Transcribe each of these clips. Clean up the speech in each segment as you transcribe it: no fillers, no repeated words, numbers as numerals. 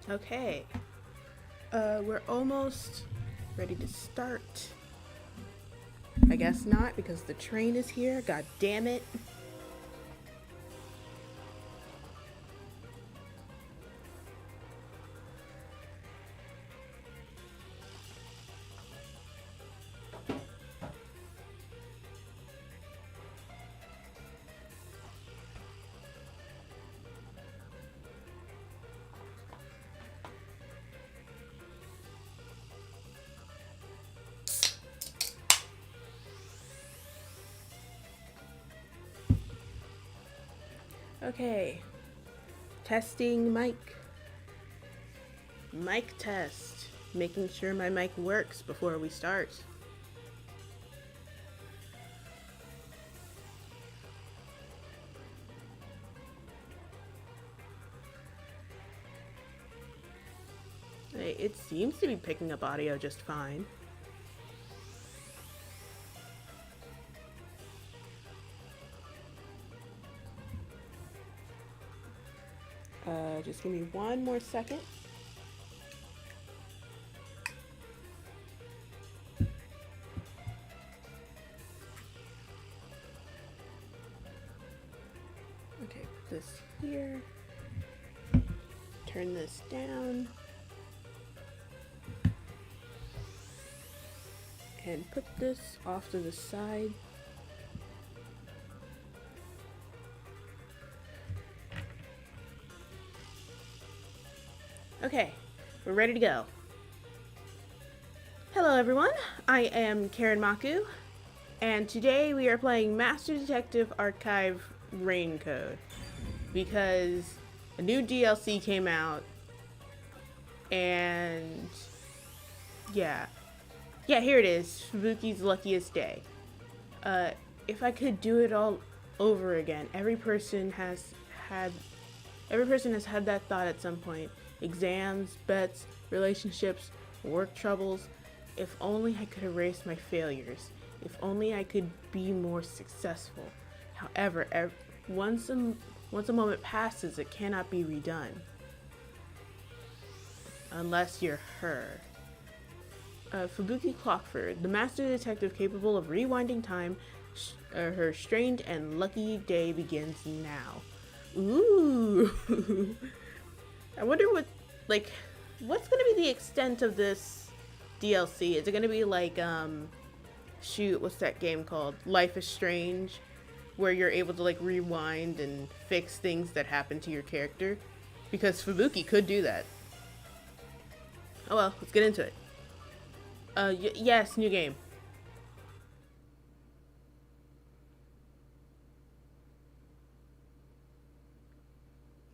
Okay. We're almost ready to start. I guess not because the train is here. God damn it. Okay. Testing mic. Mic test. Making sure my mic works before we start. It seems to be picking up audio just fine. Just give me one more second. Okay, put this here. Turn this down. And put this off to the side. Okay, we're ready to go. Hello everyone, I am Karen Maku, and today we are playing Master Detective Archive RAINCODE because a new DLC came out, and yeah, here it is, Fubuki's Luckiest Day. If I could do it all over again, every person has had that thought at some point. Exams, bets, relationships, work troubles. If only I could erase my failures. If only I could be more successful. However, once a moment passes, it cannot be redone. Unless you're her. Fubuki Clockford, the master detective capable of rewinding time. Her strange and lucky day begins now. Ooh. I wonder what's gonna be the extent of this DLC? Is it gonna be like, shoot, what's that game called? Life is Strange, where you're able to like rewind and fix things that happen to your character? Because Fubuki could do that. Oh well, let's get into it. Yes, new game.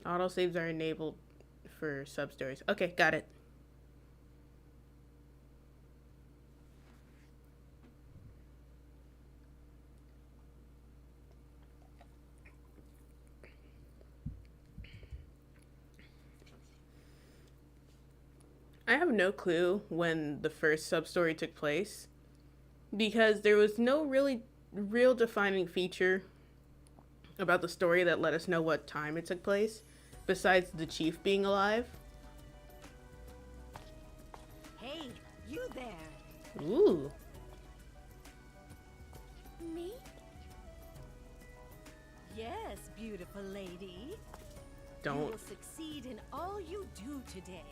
Autosaves are enabled for sub-stories. Okay, got it. I have no clue when the first sub-story took place because there was no real defining feature about the story that let us know what time it took place, besides the chief being alive. Hey, you there. Ooh. Me? Yes, beautiful lady. You will succeed in all you do today.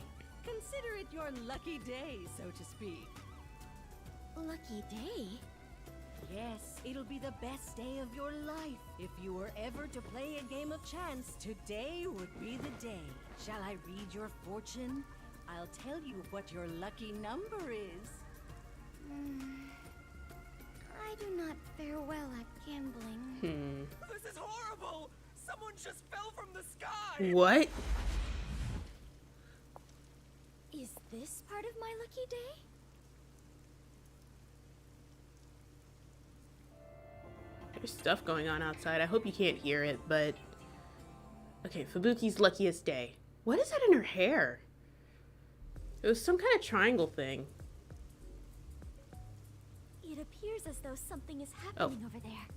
Consider it your lucky day, so to speak. Lucky day? Yes, it'll be the best day of your life. If you were ever to play a game of chance, today would be the day. Shall I read your fortune? I'll tell you what your lucky number is. I do not fare well at gambling. This is horrible! Someone just fell from the sky! What? Is this part of my lucky day? There's stuff going on outside. I hope you can't hear it, but... Okay, Fubuki's Luckiest Day. What is that in her hair? It was some kind of triangle thing. It appears as though something is happening over there.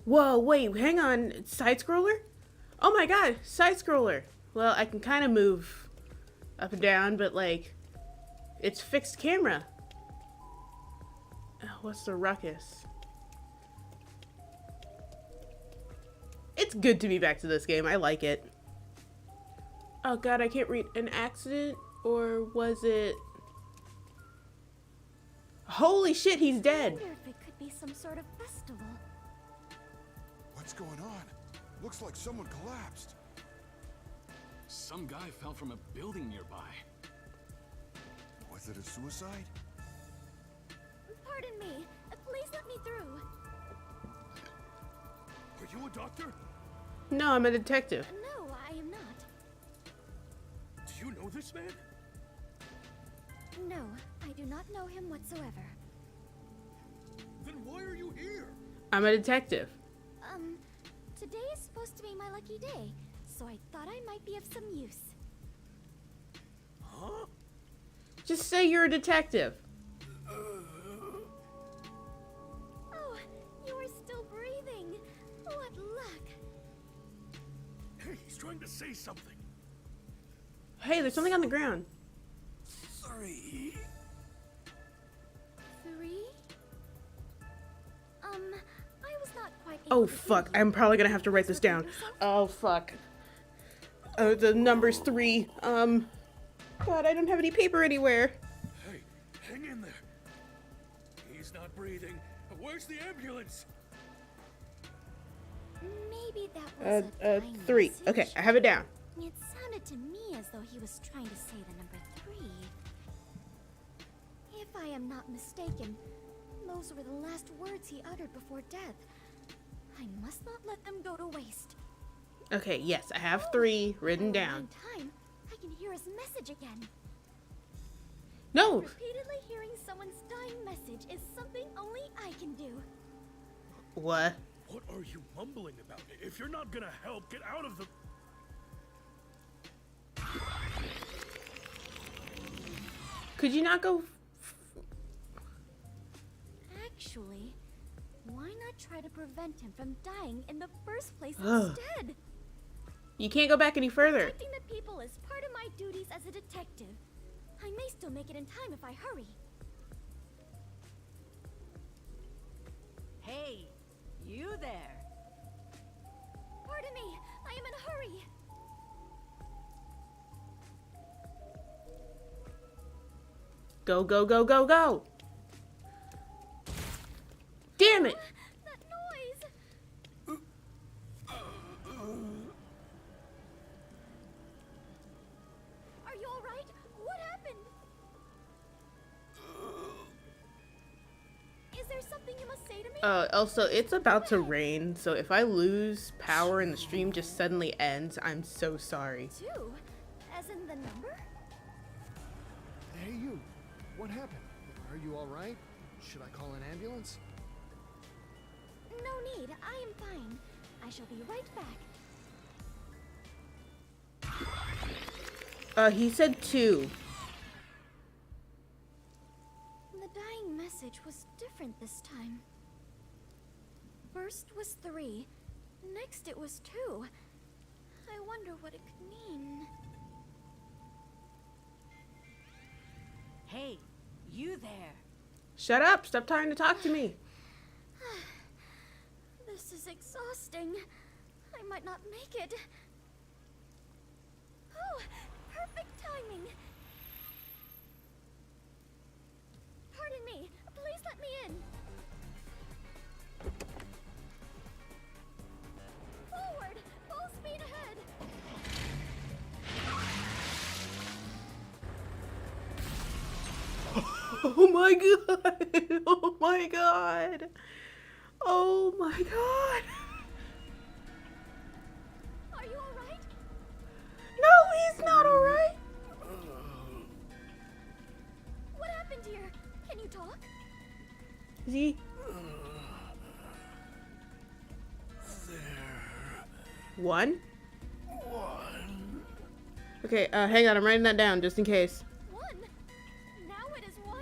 Whoa, wait, hang on. Side scroller? Oh my god, side scroller. Well, I can kind of move up and down, but like, it's fixed camera. What's the ruckus? It's good to be back to this game. I like it. Oh god, I can't read. An accident? Or was it... Holy shit, he's I dead. wonder if it could be some sort of festival. What's going on? Looks like someone collapsed. Some guy fell from a building nearby. Was it a suicide? Pardon me. Please let me through. Are you a doctor? No, I'm a detective. No, I am not. Do you know this man? No, I do not know him whatsoever. Then why are you here? I'm a detective. Today is supposed to be my lucky day, so I thought I might be of some use. Huh? Just say you're a detective. Oh, you are still breathing. What luck. Hey, he's trying to say something. Hey, there's something on the ground. 3. 3? I was not quite Oh able to fuck, hear you. I'm probably gonna have to write Please this down. repeat yourself. Oh fuck. Oh, the number's 3. God, I don't have any paper anywhere. Hey, hang in there. He's not breathing. Where's the ambulance? Maybe that was a dying 3. message. Okay, I have it down. It sounded to me as though he was trying to say the number 3. If I am not mistaken, those were the last words he uttered before death. I must not let them go to waste. Okay, yes, I have 3 written For a down. long time, I can hear his message again. No! Repeatedly hearing someone's dying message is something only I can do. What? What are you mumbling about? If you're not gonna help, get out of the... Could you not go... Actually, why not try to prevent him from dying in the first place Ugh. instead? You can't go back any further. Protecting the people is part of my duties as a detective. I may still make it in time if I hurry. Hey, you there. Pardon me, I am in a hurry. Go, go, go, go, go! Damn it! That noise! Are you alright? What happened? Is there something you must say to me? Also, it's about to rain, so if I lose power and the stream just suddenly ends, I'm so sorry. 2? As in the number? Hey, you. What happened? Are you all right? Should I call an ambulance? No need, I am fine. I shall be right back. He said 2. The dying message was different this time. First was 3, next it was 2. I wonder what it could mean. Hey, you there. Shut up! Stop trying to talk to me! This is exhausting. I might not make it. Oh, perfect timing. Pardon me. Please let me in. Forward! Full speed ahead! Oh my god! Oh my god! Oh my god! Are you alright? No, he's not alright! What happened here? Can you talk? Is he? One? Okay, hang on, I'm writing that down just in case. 1? Now it is 1?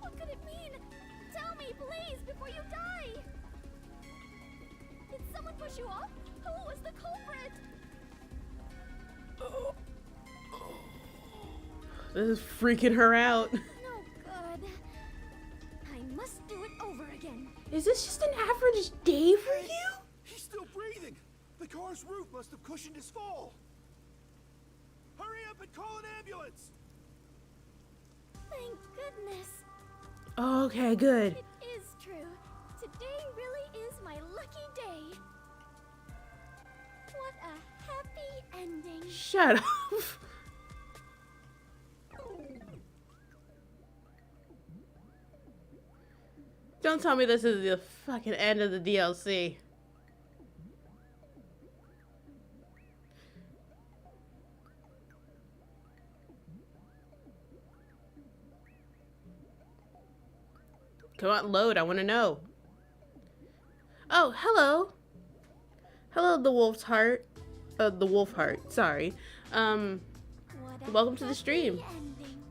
What could it mean? Tell me, please, before you die! Did someone push you off? Who was Who's the culprit? This is freaking her out. No good. I must do it over again. Is this just an average day for you? He's still breathing. The car's roof must have cushioned his fall. Hurry up and call an ambulance. Thank goodness. Okay, good. It is true. Today really is my lucky day. What a happy ending. Shut up. Don't tell me this is the fucking end of the DLC. Come on, load. I want to know. Oh, hello. Hello, the wolf's heart. The wolf heart. Sorry. What a Welcome to the happy stream. ending.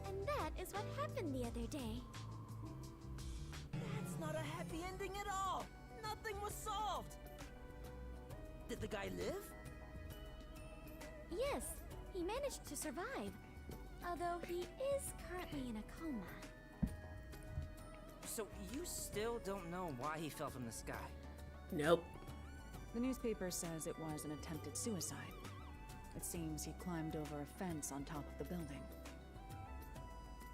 And that is what happened the other day. That's not a happy ending at all. Nothing was solved. Did the guy live? Yes, he managed to survive. Although he is currently in a coma. So you still don't know why he fell from the sky? Nope. The newspaper says it was an attempted suicide. It seems he climbed over a fence on top of the building.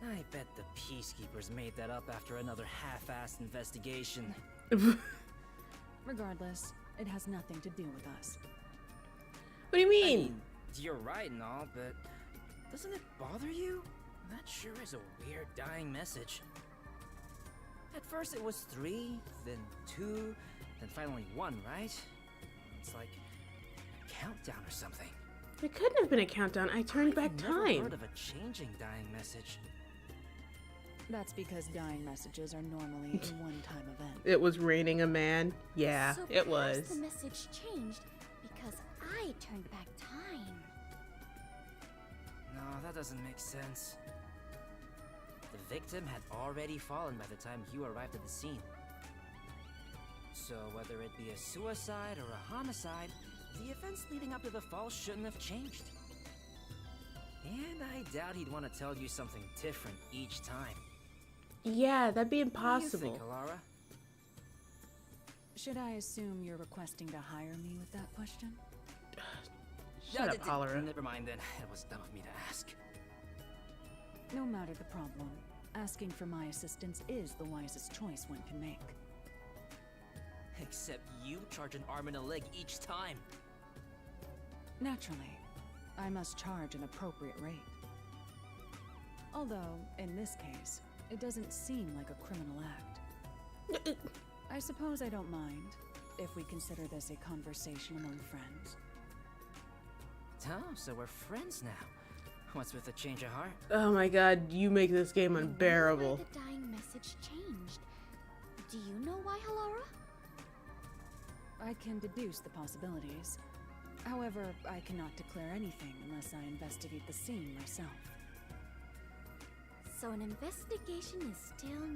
I bet the peacekeepers made that up after another half-assed investigation. Regardless, it has nothing to do with us. What do you I mean? mean, you're right and all, but doesn't it bother you? That sure is a weird dying message. At first it was 3, then 2, then finally 1, right? It's like a countdown or something. It couldn't have been a countdown. I turned back I've never time. heard of a changing dying message. That's because dying messages are normally a one-time event. It was raining a man. Yeah, So it perhaps was. the message changed because I turned back time. No, that doesn't make sense. The victim had already fallen by the time you arrived at the scene. So whether it be a suicide or a homicide, the events leading up to the fall shouldn't have changed. And I doubt he'd want to tell you something different each time. Yeah, that'd be What do you impossible. think, Alara? Should I assume you're requesting to hire me with that question? Shut up, Hollera. Never mind then. It was dumb of me to ask. No matter the problem, asking for my assistance is the wisest choice one can make. Except you charge an arm and a leg each time. Naturally, I must charge an appropriate rate. Although, in this case, it doesn't seem like a criminal act. I suppose I don't mind, if we consider this a conversation among friends. Oh, so we're friends now. What's with the change of heart? Oh my god, you make this game I wonder unbearable. why the dying message changed. Do you know why, Halara? I can deduce the possibilities. However, I cannot declare anything unless I investigate the scene myself. So an investigation is still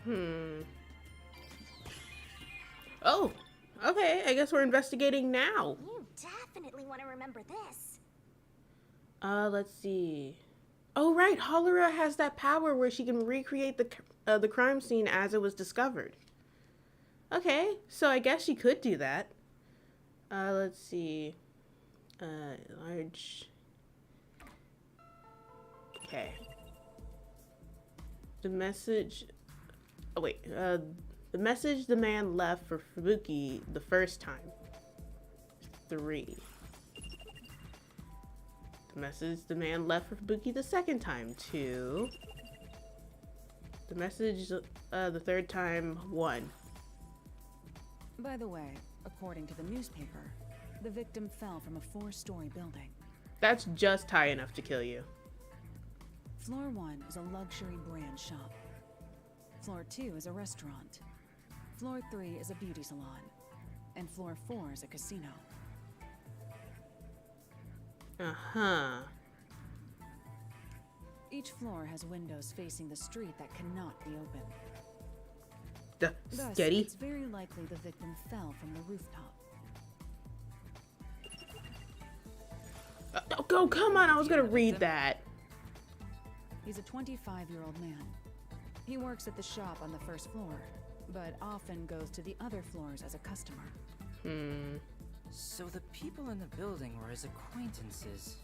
necessary. Oh, okay. I guess we're investigating now. You definitely want to remember this. Let's see. Oh, right. Hollera has that power where she can recreate the crime scene as it was discovered. Okay, so I guess she could do that. Let's see. Large. Okay. The message. Oh, wait. The message the man left for Fubuki the first time. 3. The message the man left for Fubuki the second time. 2. The message the third time. 1. By the way, according to the newspaper, the victim fell from a 4-story building. That's just high enough to kill you. Floor 1 is a luxury brand shop. Floor 2 is a restaurant. Floor 3 is a beauty salon. And floor 4 is a casino. Uh-huh. Each floor has windows facing the street that cannot be opened. Thus, Steady. it's very likely the victim fell from the rooftop. Oh, come on. I was going to read that. He's a 25-year-old man. He works at the shop on the first floor, but often goes to the other floors as a customer. So the people in the building were his acquaintances.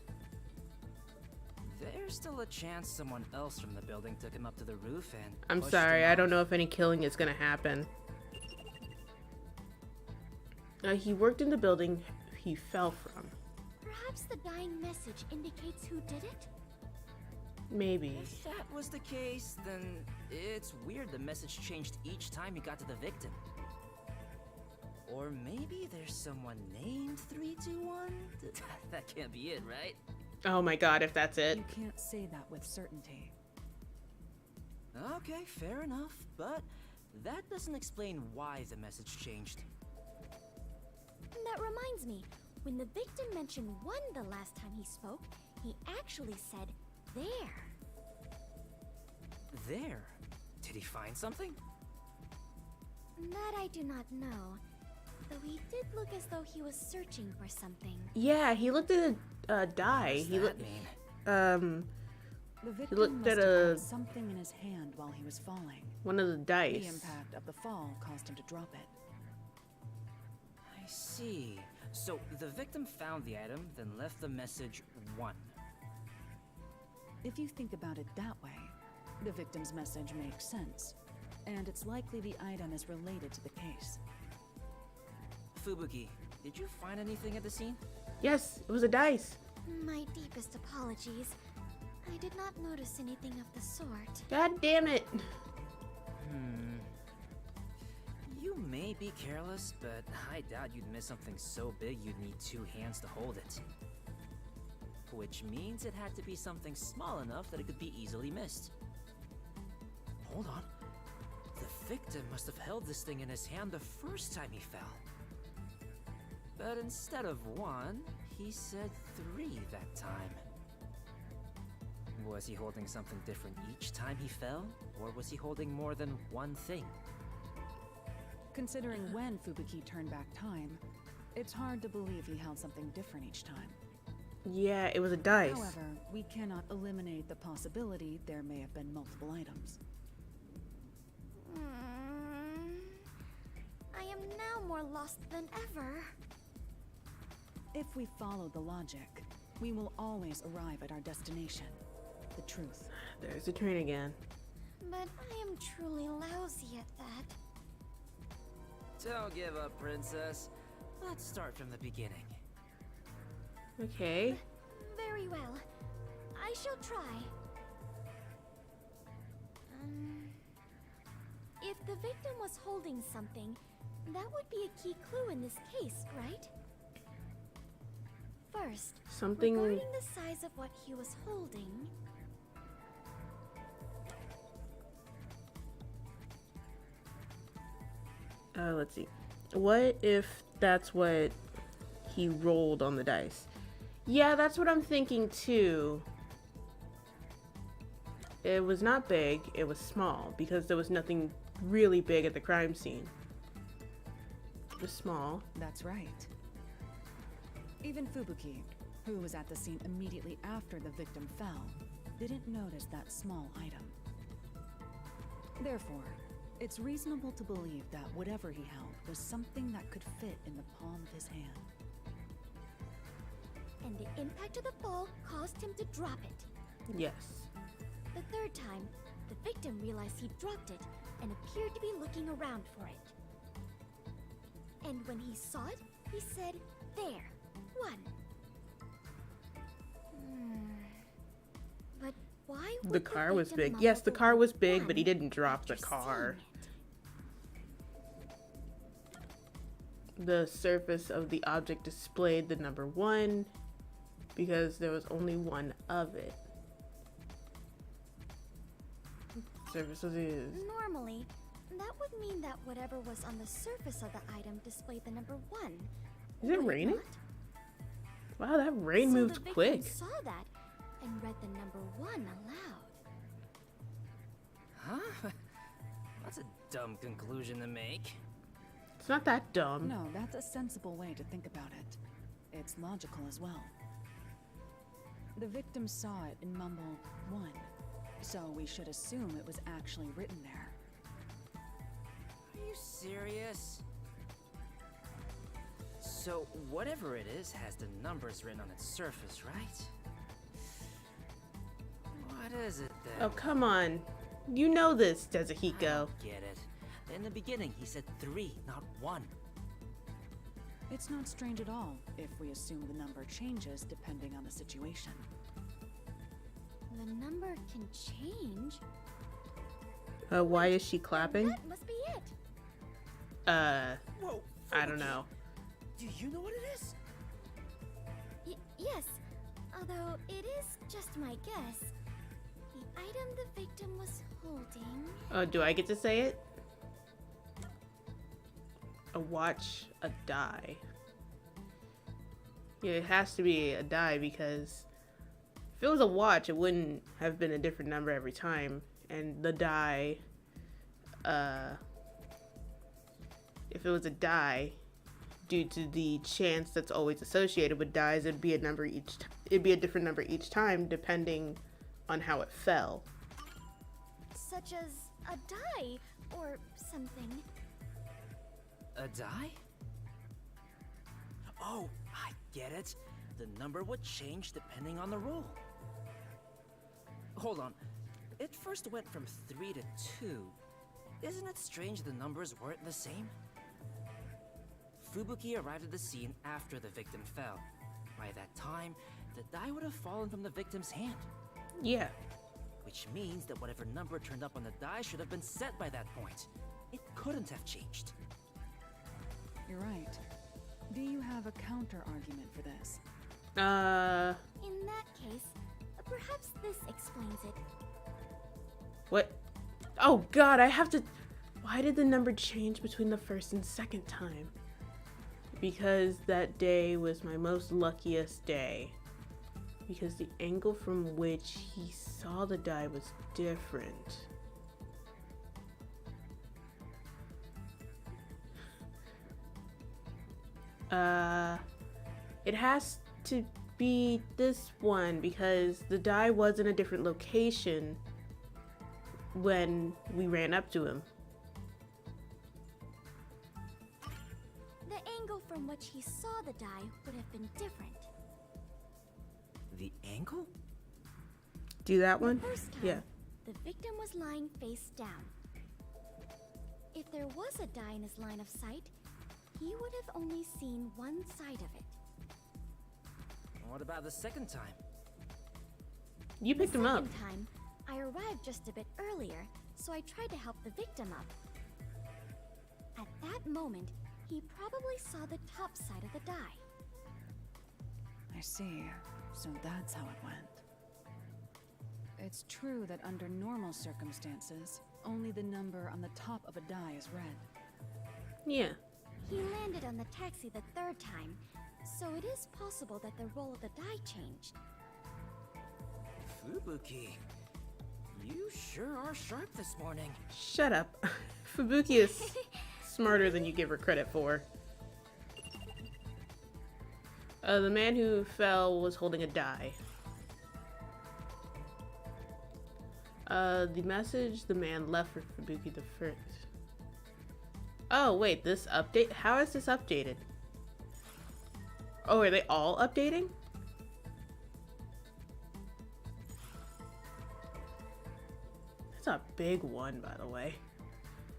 There's still a chance someone else from the building took him up to the roof and I'm pushed sorry. him I don't off. know if any killing is going to happen. He worked in the building he fell from. Perhaps the dying message indicates who did it? Maybe. If that was the case, then it's weird the message changed each time he got to the victim. Or maybe there's someone named 321? That can't be it, right? Oh my god, if that's it. You can't say that with certainty. Okay, fair enough, but that doesn't explain why the message changed. That reminds me, when the victim mentioned 1 the last time he spoke, he actually said, there. There? Did he find something? That I do not know. Though he did look as though he was searching for something. Yeah, he looked at a die. What He does that mean? The victim looked must at have a- had something in his hand while he was falling. one of the The dice. impact of the fall caused him to drop it. I see. So the victim found the item, then left the message 1. If you think about it that way, the victim's message makes sense, and it's likely the item is related to the case. Fubuki, did you find anything at the scene? Yes, it was a dice. My deepest apologies. I did not notice anything of the sort. God damn it. You may be careless, but I doubt you'd miss something so big you'd need 2 hands to hold it. Which means it had to be something small enough that it could be easily missed. Hold on. The victim must have held this thing in his hand the first time he fell. But instead of 1, he said 3 that time. Was he holding something different each time he fell? Or was he holding more than 1 thing? Considering when Fubuki turned back time, it's hard to believe he held something different each time. Yeah, it was a dice. However, we cannot eliminate the possibility there may have been multiple items. I am now more lost than ever. If we follow the logic, we will always arrive at our destination, the truth. There's the train again. But I am truly lousy at that. Don't give up, princess. Let's start from the beginning. Okay. Very well. I shall try. If the victim was holding something, that would be a key clue in this case, right? First, Something. regarding the size of what he was holding... Let's see. What if that's what he rolled on the dice? Yeah, that's what I'm thinking too. It was not big, it was small, because there was nothing really big at the crime scene. It was small. That's right. Even Fubuki, who was at the scene immediately after the victim fell, didn't notice that small item. Therefore, it's reasonable to believe that whatever he held was something that could fit in the palm of his hand. And the impact of the fall caused him to drop it. Yes. The third time, the victim realized he dropped it and appeared to be looking around for it. And when he saw it, he said, there, 1. But why would The car was victim big. mumble Yes, the car was big, one but he didn't drop the after car. seeing it? The surface of the object displayed the number 1 because there was only 1 of it. Surface of the... Normally, that would mean that whatever was on the surface of the item displayed the number 1. Is it would raining? not? Wow, that rain So moved the victim quick. saw that and read the number 1 aloud. Huh? That's a dumb conclusion to make. It's not that dumb. No, that's a sensible way to think about it. It's logical as well. The victim saw it and mumbled 1, so we should assume it was actually written there. Are you serious? So whatever it is has the numbers written on its surface, right? What is it then? Oh, come on. You know this, I Tezuhiko. don't get it. In the beginning, he said 3, not 1. It's not strange at all if we assume the number changes depending on the situation. The number can change. Why is she clapping? That must be it. Whoa! I don't know. Do you know what it is? Yes, although it is just my guess. The item the victim was holding. Oh, do I get to say it? A watch, a die. Yeah, it has to be a die because if it was a watch, it wouldn't have been a different number every time. And the die, if it was a die, due to the chance that's always associated with dies, it'd be a number each. It'd be a different number each time, depending on how it fell. Such as a die or something. A die? Oh, I get it. The number would change depending on the roll. Hold on. It first went from 3 to 2. Isn't it strange the numbers weren't the same? Fubuki arrived at the scene after the victim fell. By that time, the die would have fallen from the victim's hand. Yeah. Which means that whatever number turned up on the die should have been set by that point. It couldn't have changed. You're right. Do you have a counter argument for this? In that case, perhaps this explains it. What? Oh God, I have to. Why did the number change between the first and second time? Because that day was my most luckiest day. Because the angle from which he saw the die was different. It has to be this one because the die was in a different location when we ran up to him. The angle from which he saw the die would have been different. The angle? Do that one? The first time, Yeah. the victim was lying face down. If there was a die in his line of sight, he would have only seen one side of it. What about the second time? You picked him up. The second time, I arrived just a bit earlier, so I tried to help the victim up. At that moment, he probably saw the top side of the die. I see. So that's how it went. It's true that under normal circumstances, only the number on the top of a die is read. Yeah. He landed on the taxi the third time, so it is possible that the roll of the die changed. Fubuki, you sure are sharp this morning. Shut up. Fubuki is smarter than you give her credit for. The man who fell was holding a die. The message the man left for Fubuki the first. Oh, wait, this update? How is this updated? Oh, are they all updating? That's a big one, by the way.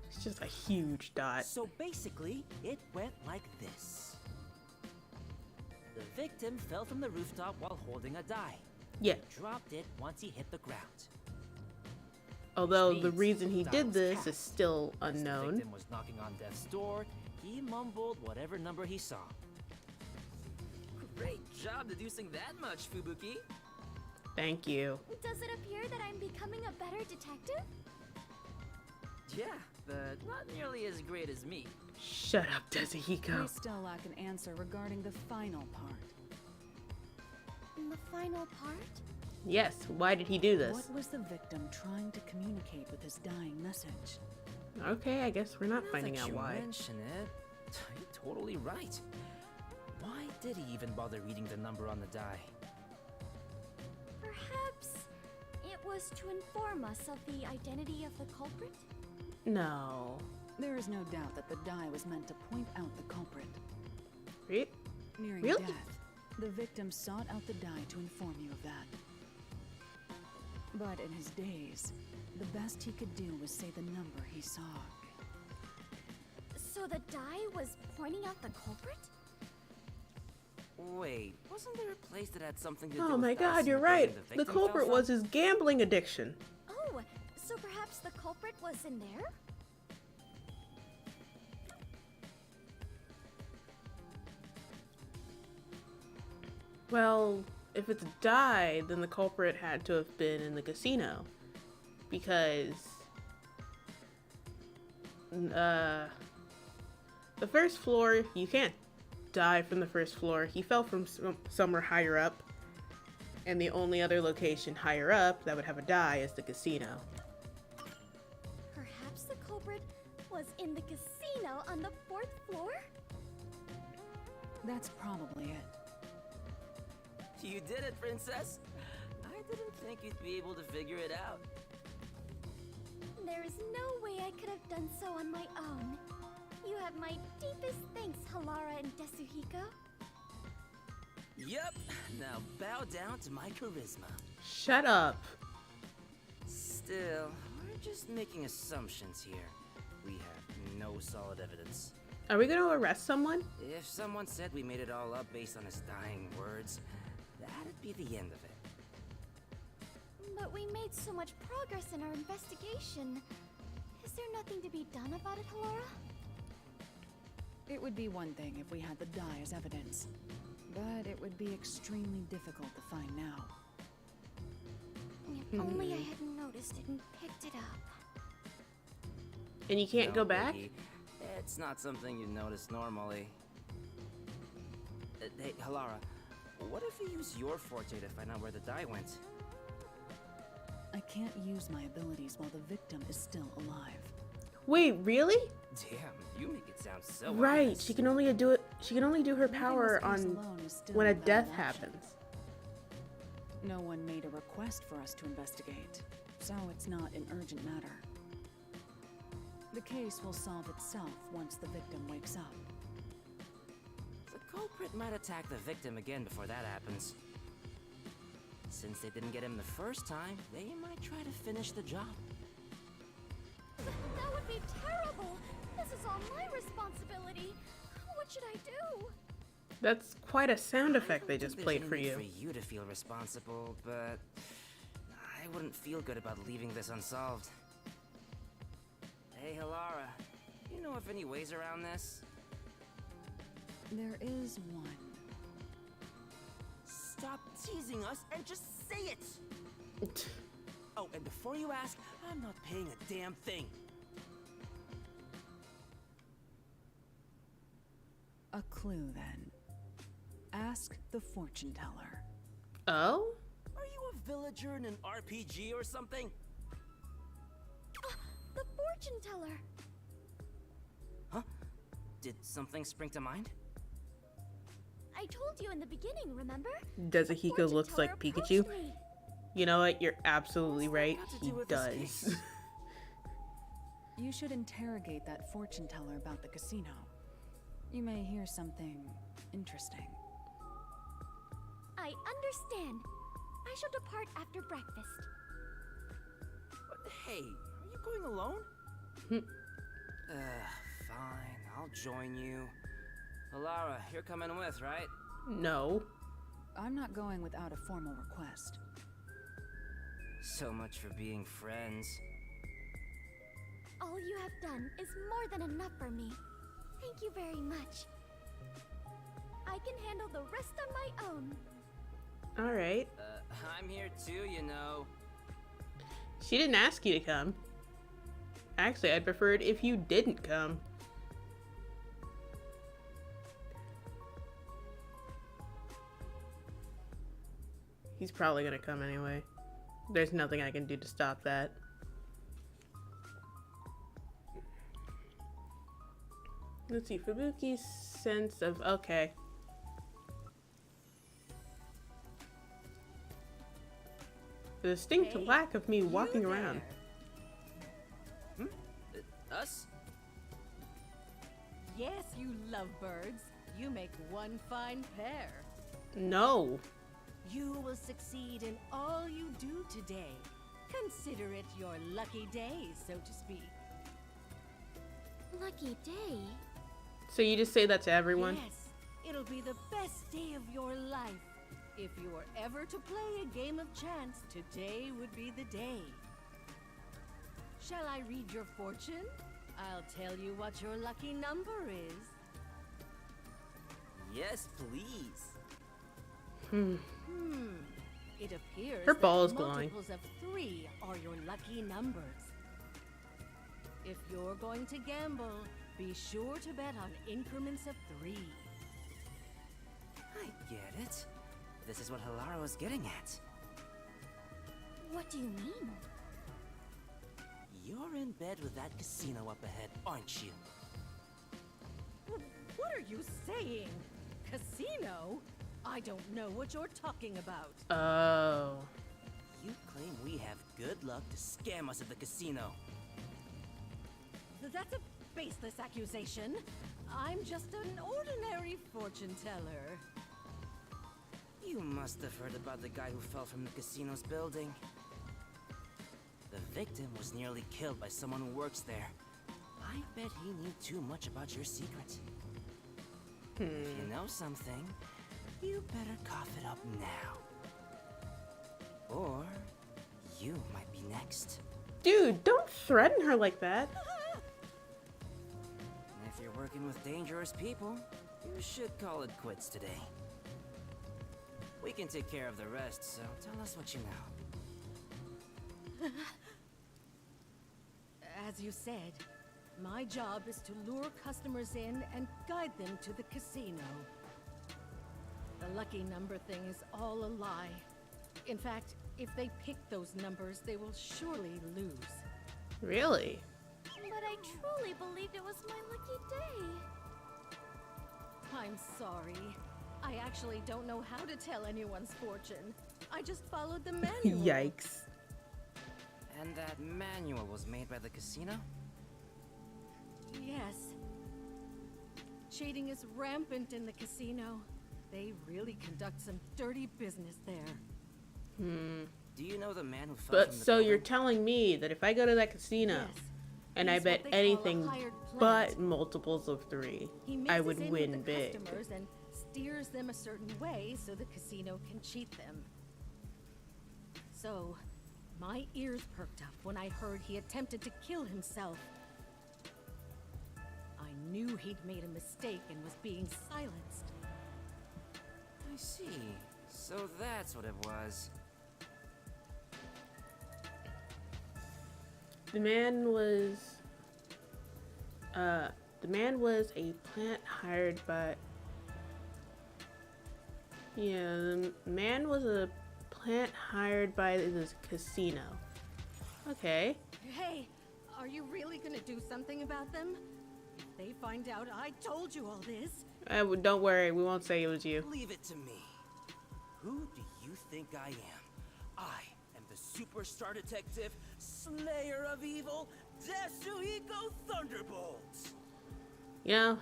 It's just a huge dot. So basically, it went like this. The victim fell from the rooftop while holding a die. Yeah. Dropped it once he hit the ground. Although Which the means reason he die did was this cast. is still As the unknown. victim was knocking on death's door, he mumbled whatever number he saw. Great job deducing that much, Fubuki. Thank you. Does it appear that I'm becoming a better detective? Yeah, but not nearly as great as me. Shut up, We Tezuhiko. still lack an answer regarding the final part. In the final part? Yes, why did he do this? What was the victim trying to communicate with his dying message? Okay, I guess we're not Now finding that out you why. mention it, you're totally right. Why did he even bother reading the number on the die? Perhaps it was to inform us of the identity of the culprit? No. There is no doubt that the die was meant to point out the culprit. Re- Nearing Really? death, the victim sought out the die to inform you of that. But in his daze, the best he could do was say the number he saw. So the die was pointing out the culprit? Wait, wasn't there a place that had something to do Oh with my dice god, in you're the building right. the The victim culprit fell was from? his gambling addiction. Oh, so perhaps the culprit was in there? Well, if it's a die, then the culprit had to have been in the casino. Because the first floor, you can't die from the first floor. He fell from somewhere higher up. And the only other location higher up that would have a die is the casino. Perhaps the culprit was in the casino on the 4th floor? That's probably it. You did it, Princess! I didn't think you'd be able to figure it out. There is no way I could have done so on my own. You have my deepest thanks, Halara and Desuhiko. Yup, now bow down to my charisma. Shut up. Still, we're just making assumptions here. We have no solid evidence. Are we gonna arrest someone? If someone said we made it all up based on his dying words, that'd be the end of it. But we made so much progress in our investigation. Is there nothing to be done about it, Halara? It would be one thing if we had the die as evidence, but it would be extremely difficult to find now. If only I had noticed it and picked it up. And you can't go No, back? Iggy. It's not something you'd notice normally. Hey, Halara, what if we use your forte to find out where the die went? I can't use my abilities while the victim is still alive. Wait, really? Damn, you make it sound so Right. honest. She can only do it. She can only do her Leaving power this case on alone is still when a valid death action. happens. No one made a request for us to investigate, so it's not an urgent matter. The case will solve itself once the victim wakes up. The culprit might attack the victim again before that happens. Since they didn't get him the first time, they might try to finish the job. That would be terrible! This is all my responsibility! What should I do? That's quite a sound effect I they don't just think played there's for any you. need for you to feel responsible, but I wouldn't feel good about leaving this unsolved. Hey, Halara, you know of any ways around this? There is one. Stop teasing us and just say it! Oh, and before you ask, I'm not paying a damn thing. A clue, then. Ask the fortune teller. Oh? Are you a villager in an RPG or something? The fortune teller! Huh? Did something spring to mind? I told you in the beginning, remember? Desuhiko Fortune looks teller like Pikachu. approached me. You know what? You're absolutely right. got to He do with this does. case? You should interrogate that fortune teller about the casino. You may hear something interesting. I understand. I shall depart after breakfast. But hey, are you going alone? Fine, I'll join you. Halara, you're coming with, right? No. I'm not going without a formal request. So much for being friends. All you have done is more than enough for me. Thank you very much. I can handle the rest on my own. Alright. I'm here too, you know. She didn't ask you to come. Actually, I'd prefer it if you didn't come. He's probably gonna come anyway. There's nothing I can do to stop that. Let's see, Fubuki's sense of, okay. The distinct Hey, lack of me you walking around. there. Us? Yes, you lovebirds. You make one fine pair. No. You will succeed in all you do today. Consider it your lucky day, so to speak. Lucky day? So you just say that to everyone? Yes, it'll be the best day of your life. If you are ever to play a game of chance, today would be the day. Shall I read your fortune? I'll tell you what your lucky number is. Yes, please. It appears Her that ball is glowing. multiples of 3 are your lucky numbers. If you're going to gamble, be sure to bet on increments of 3. I get it. This is what Hilara was getting at. What do you mean? You're in bed with that casino up ahead, aren't you? What are you saying? Casino? I don't know what you're talking about. Oh. You claim we have good luck to scam us at the casino. That's a baseless accusation. I'm just an ordinary fortune teller. You must have heard about the guy who fell from the casino's building. The victim was nearly killed by someone who works there. I bet he knew too much about your secret. If you know something, you better cough it up now. Or you might be next. Dude, don't threaten her like that. If you're working with dangerous people, you should call it quits today. We can take care of the rest, so tell us what you know. As you said, my job is to lure customers in and guide them to the casino. The lucky number thing is all a lie. In fact, if they pick those numbers, they will surely lose. Really? But I truly believed it was my lucky day. I'm sorry. I actually don't know how to tell anyone's fortune. I just followed the manual. Yikes. And that manual was made by the casino? Yes. Cheating is rampant in the casino. They really conduct some dirty business there. Do you know the man who fell But from the so you're building? telling me that if I go to that casino Yes. and I He's bet what they call a anything hired but plant. multiples of 3, He I mixes would in win with the big. customers and steers them a certain way so the casino can cheat them. So, my ears perked up when I heard he attempted to kill himself. I knew he'd made a mistake and was being silenced. I see. So that's what it was. The man was a plant hired by. Yeah, the man was a plant hired by this casino. Okay. Hey, are you really gonna do something about them? If they find out I told you all this, Don't worry, we won't say it was you. Leave it to me. Who do you think I am? I am the superstar detective, slayer of evil, Tetsuhiko Thunderbolts. You know,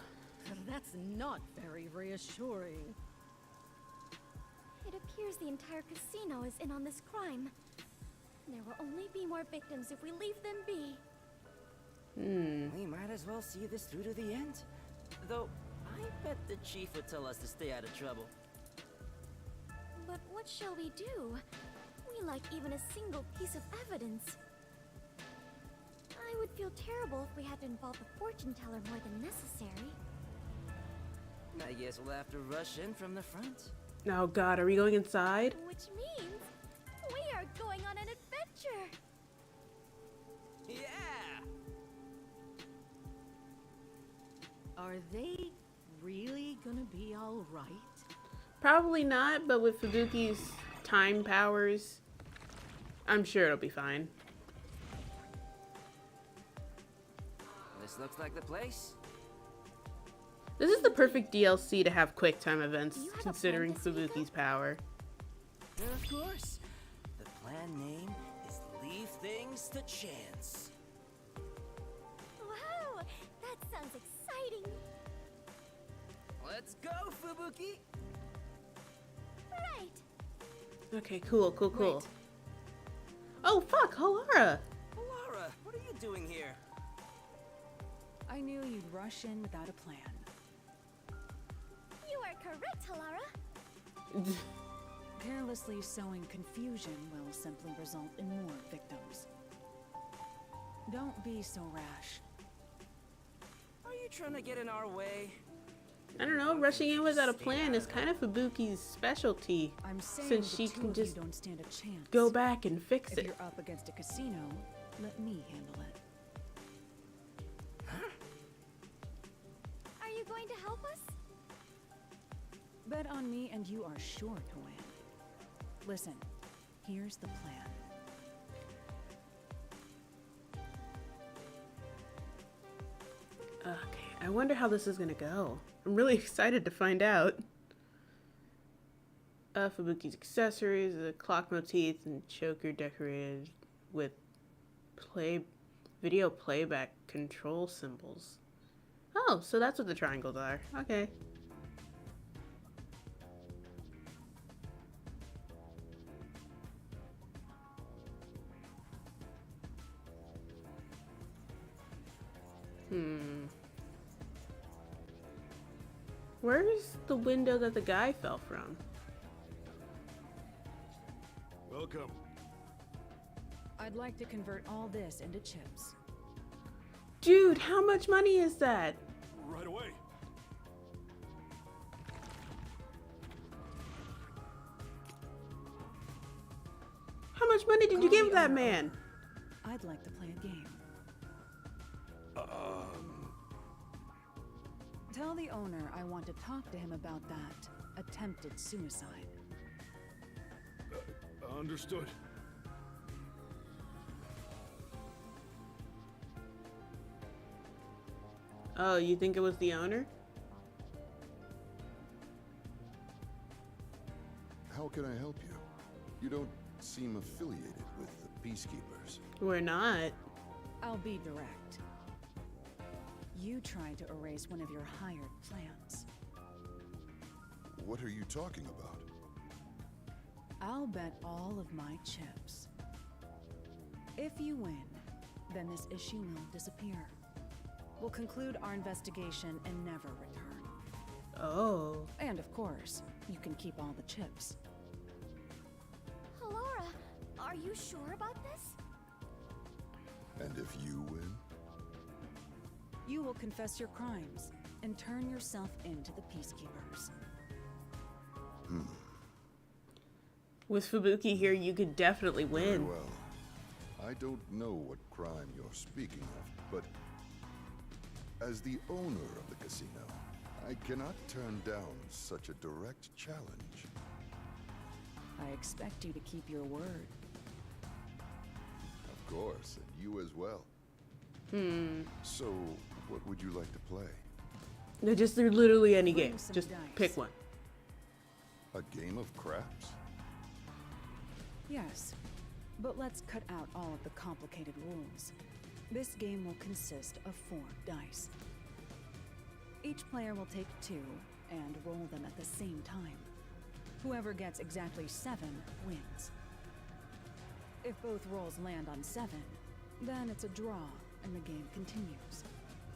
that's not very reassuring. It appears the entire casino is in on this crime. There will only be more victims if we leave them be. We might as well see this through to the end. Though, I bet the chief would tell us to stay out of trouble. But what shall we do? We lack even a single piece of evidence. I would feel terrible if we had to involve the fortune teller more than necessary. I guess we'll have to rush in from the front. oh god, are we going inside? Which means we are going on an adventure. Yeah! Are they really gonna be all right? Probably not, but with Fubuki's time powers, I'm sure it'll be fine. This looks like the place. This is the perfect DLC to have quick time events, Do you have a considering plan this week, Fubuki's power. Of course. The plan name is Leave Things to Chance. Wow, that sounds exciting. Let's go, Fubuki! Right. Okay, cool. Right. Oh, fuck, Halara! Laura, what are you doing here? I knew you'd rush in without a plan. You are correct, Halara. Carelessly sowing confusion will simply result in more victims. Don't be so rash. Are you trying to get in our way? I don't know, rushing in without a plan is kind of Fubuki's specialty, I'm saying since the she two can of you just don't stand a chance. go back and fix If it. you're up against a casino, let me handle it. Are you going to help us? Bet on me and you are sure to win. Listen, here's the plan. Okay, I wonder how this is gonna go. I'm really excited to find out. Fubuki's accessories, the clock motif, and choker decorated with video playback control symbols. Oh, so that's what the triangles are. Okay. Where's the window that the guy fell from? Welcome. I'd like to convert all this into chips. Dude, how much money is that? Right away. How much money did you Call give the that owner man? over. I'd like to play a game. Tell the owner I want to talk to him about that attempted suicide. Understood. Oh, you think it was the owner? How can I help you? You don't seem affiliated with the Peacekeepers. We're not. I'll be direct. You tried to erase one of your hired plans. What are you talking about? I'll bet all of my chips. If you win, then this issue will disappear. We'll conclude our investigation and never return. Oh. And of course, you can keep all the chips. Halara, are you sure about this? And if you win? You will confess your crimes and turn yourself into the Peacekeepers. With Fubuki here, you could definitely Very win. well. I don't know what crime you're speaking of, but as the owner of the casino, I cannot turn down such a direct challenge. I expect you to keep your word. Of course, and you as well. So, what would you like to play? No, just they're literally any Bring game. some Just dice. pick one. A game of craps? Yes, but let's cut out all of the complicated rules. This game will consist of 4 dice. Each player will take 2 and roll them at the same time. Whoever gets exactly 7 wins. If both rolls land on 7, then it's a draw and the game continues.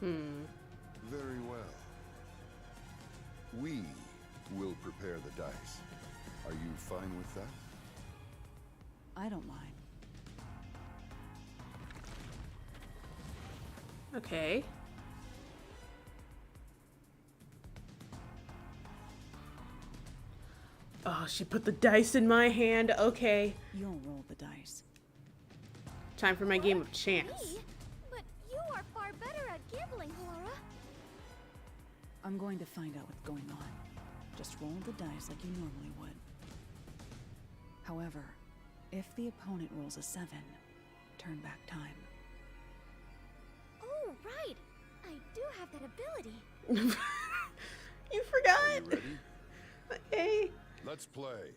Very well. We will prepare the dice. Are you fine with that? I don't mind. Okay. Oh, she put the dice in my hand. Okay. You'll roll the dice. Time for my game of chance. Me? But you are far better at gambling, Halara. I'm going to find out what's going on. Just roll the dice like you normally would. However, if the opponent rolls a 7, turn back time. Oh, right. I do have that ability. You Are forgot. you ready? Hey. Let's play.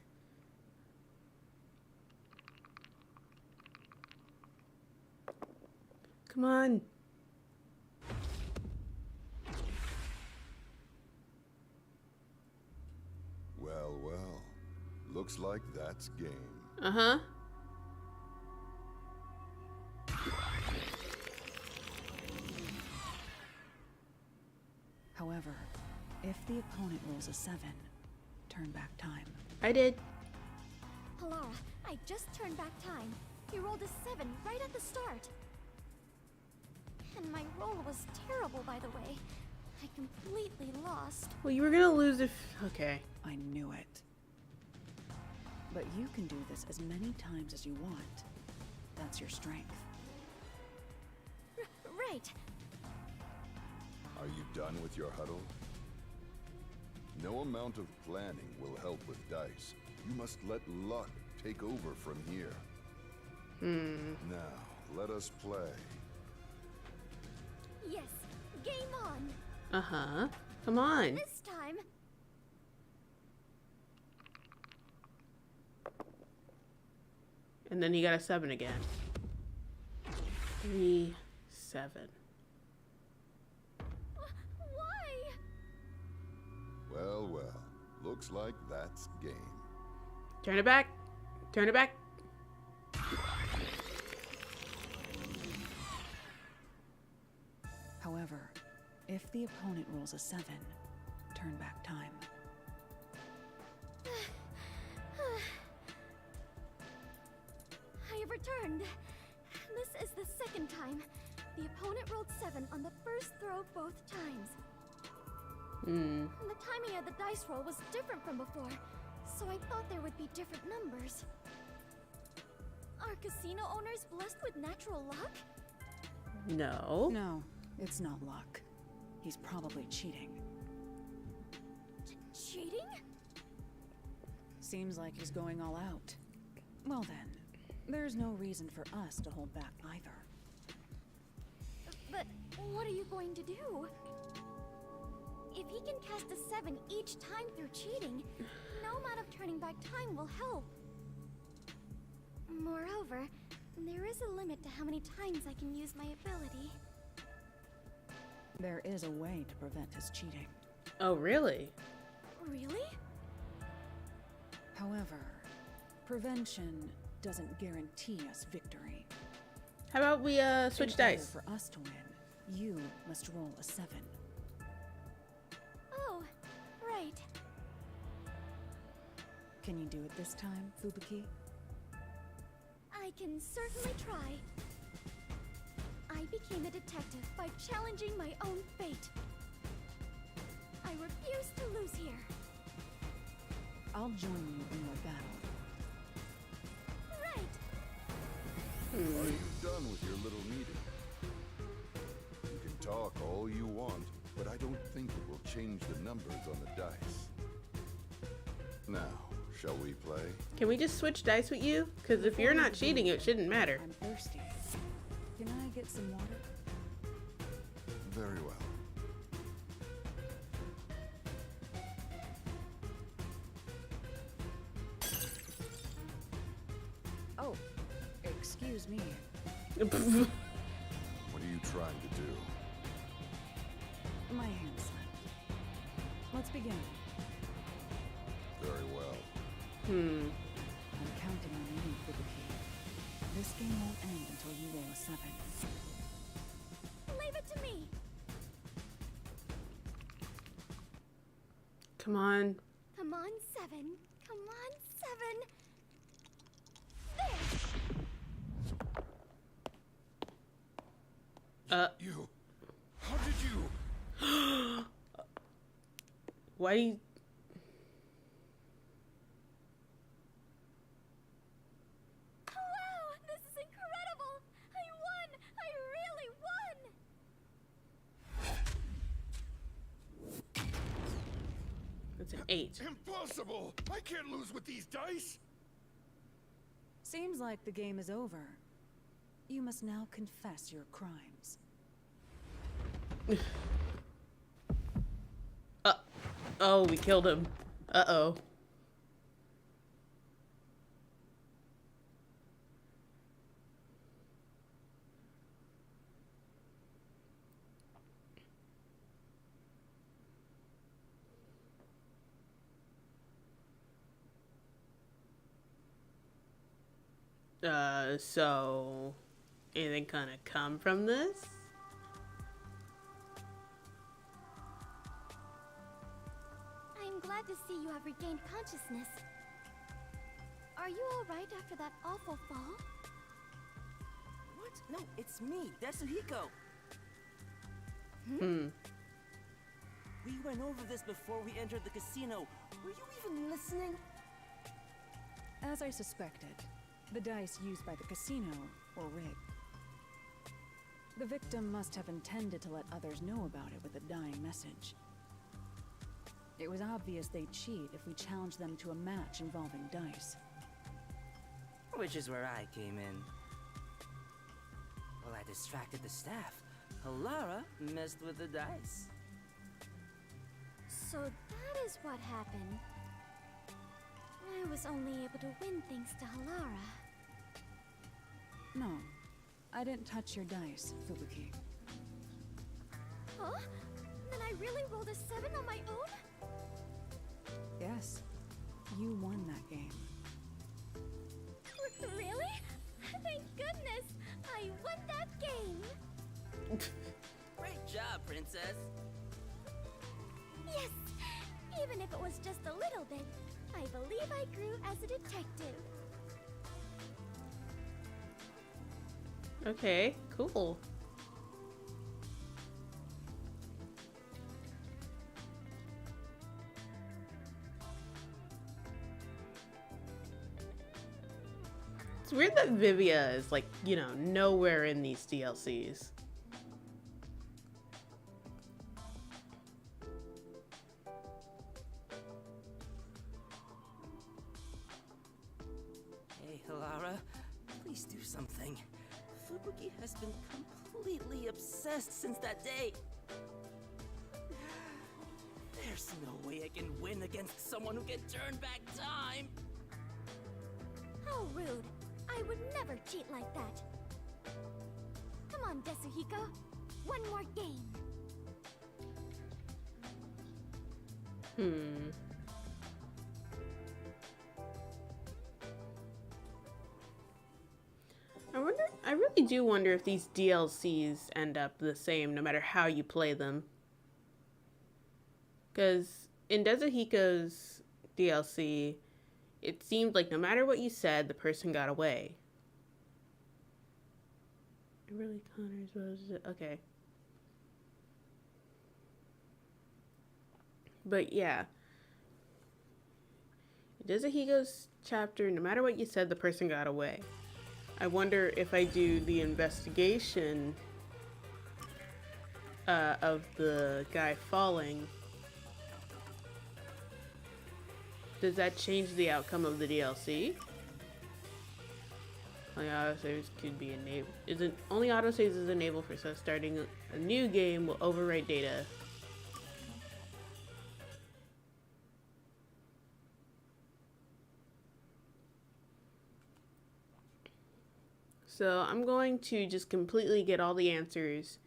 Come on. Well, well. Looks like that's game. Uh-huh. However, if the opponent rolls a 7, turn back time. I did. Palara, I just turned back time. He rolled a 7 right at the start. And my roll was terrible, by the way. I completely lost. Well, you were gonna lose if... Okay. I knew it. But you can do this as many times as you want. That's your strength. Right. Are you done with your huddle? No amount of planning will help with dice. You must let luck take over from here. Now, let us play. Yes, game on. Uh-huh. Come on. This time. And then he got a 7 again. 3, 7. Why? Well, well. Looks like that's game. Turn it back. Turn it back. However, if the opponent rolls a 7, turn back time. I have returned. This is the second time. The opponent rolled 7 on the first throw both times. And the timing of the dice roll was different from before, so I thought there would be different numbers. Are casino owners blessed with natural luck? No. No, it's not luck. He's probably cheating. Cheating? Seems like he's going all out. Well then, there's no reason for us to hold back either. But what are you going to do? If he can cast a 7 each time through cheating, no amount of turning back time will help. Moreover, there is a limit to how many times I can use my ability. There is a way to prevent his cheating. Oh, really? Really? However, prevention doesn't guarantee us victory. How about we switch In order dice? for us to win, you must roll a 7. Oh, right. Can you do it this time, Fubuki? I can certainly try. I became a detective by challenging my own fate. I refuse to lose here. I'll join you in your battle. Right. Are you done with your little meeting? You can talk all you want, but I don't think it will change the numbers on the dice. Now, shall we play? Can we just switch dice with you? Because if you're not cheating, it shouldn't matter. I'm thirsty. Can I get some water? Very well. Oh, excuse me. What are you trying to do? My hand slipped. Let's begin. Very well. I'm counting on you, Fubuki. This game won't end until you roll a 7. Leave it to me. Come on. Come on, 7. Come on, 7. There. You! How did you? Why do you... Wow, this is incredible. I won. I really won. That's an 8. Impossible! I can't lose with these dice! Seems like the game is over. You must now confess your crimes. Oh, we killed him. Uh-oh. So anything kind of come from this? I'm glad to see you have regained consciousness. Are you alright after that awful fall? What? No, it's me, Tetsuhiko. We went over this before we entered the casino. Were you even listening? As I suspected, the dice used by the casino were rigged. The victim must have intended to let others know about it with a dying message. It was obvious they'd cheat if we challenged them to a match involving dice. Which is where I came in. While I distracted the staff, Halara messed with the dice. So that is what happened. I was only able to win thanks to Halara. No, I didn't touch your dice, Fubuki. Huh? Then I really rolled a 7 on my own? Yes, you won that game. Really? Thank goodness! I won that game! Great job, princess. Yes! Even if it was just a little bit, I believe I grew as a detective. Okay, cool. It's weird that Vivia is like, you know, nowhere in these DLCs. Hey, Halara, please do something. Fubuki has been completely obsessed since that day. There's no way I can win against someone who can turn back time. How rude! I would never cheat like that. Come on, Tetsuhiko. One more game. I really do wonder if these DLCs end up the same no matter how you play them. Because in Tetsuhiko's DLC, it seemed like no matter what you said, the person got away. It really Connors was okay. But yeah. In Tetsuhiko's chapter, no matter what you said, the person got away. I wonder if I do the investigation of the guy falling, does that change the outcome of the DLC? Only autosaves could be enabled. Only autosaves is enabled for so starting a new game will overwrite data. So I'm going to just completely get all the answers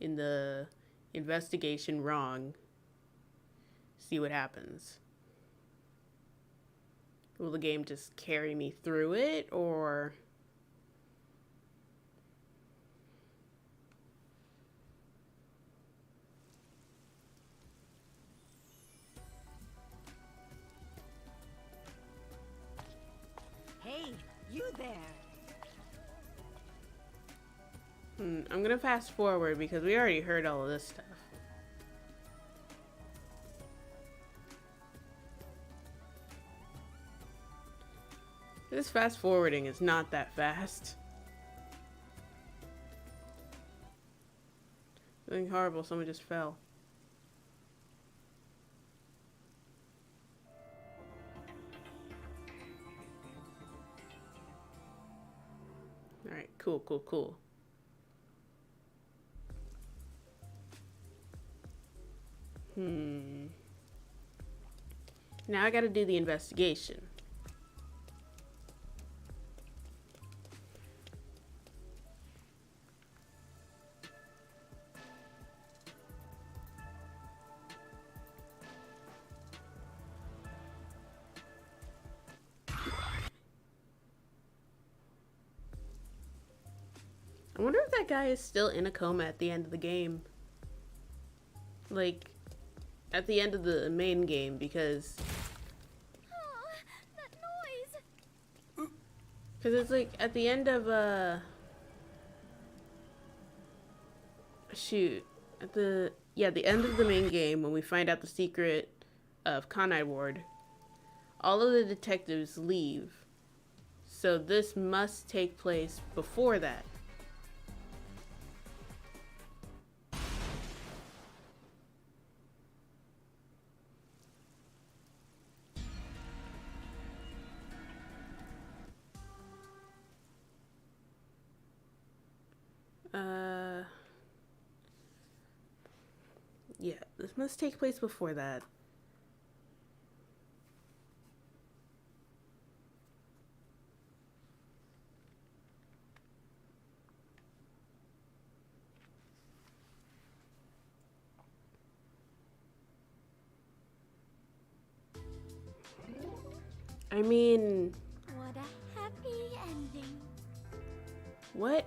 in the investigation wrong. See what happens. Will the game just carry me through it, or... Hey, you there! I'm gonna fast forward because we already heard all of this stuff. This fast forwarding is not that fast. Something horrible, someone just fell. Alright, cool, cool, cool. Now I gotta do the investigation. I wonder if that guy is still in a coma at the end of the game. Like, at the end of the main game, because... Oh, that noise! Because it's like, at the end of, shoot. At the end of the main game, when we find out the secret of Conide Ward, all of the detectives leave. So this must take place before that. Yeah, this must take place before that. I mean, What a happy ending. what